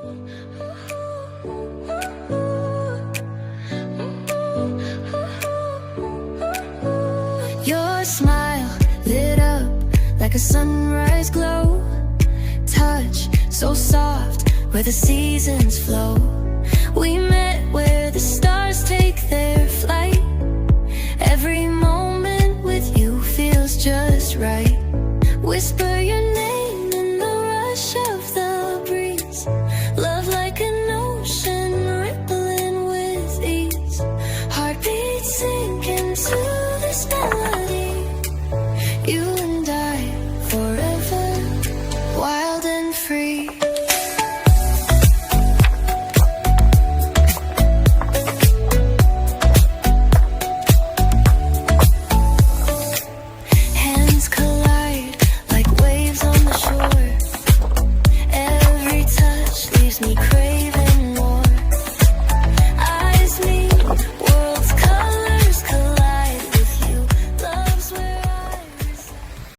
Your smile lit up like a sunrise glow. Touch so soft where the seasons flow. We met where the stars take their flight. Every moment with you feels just right. Whisper your name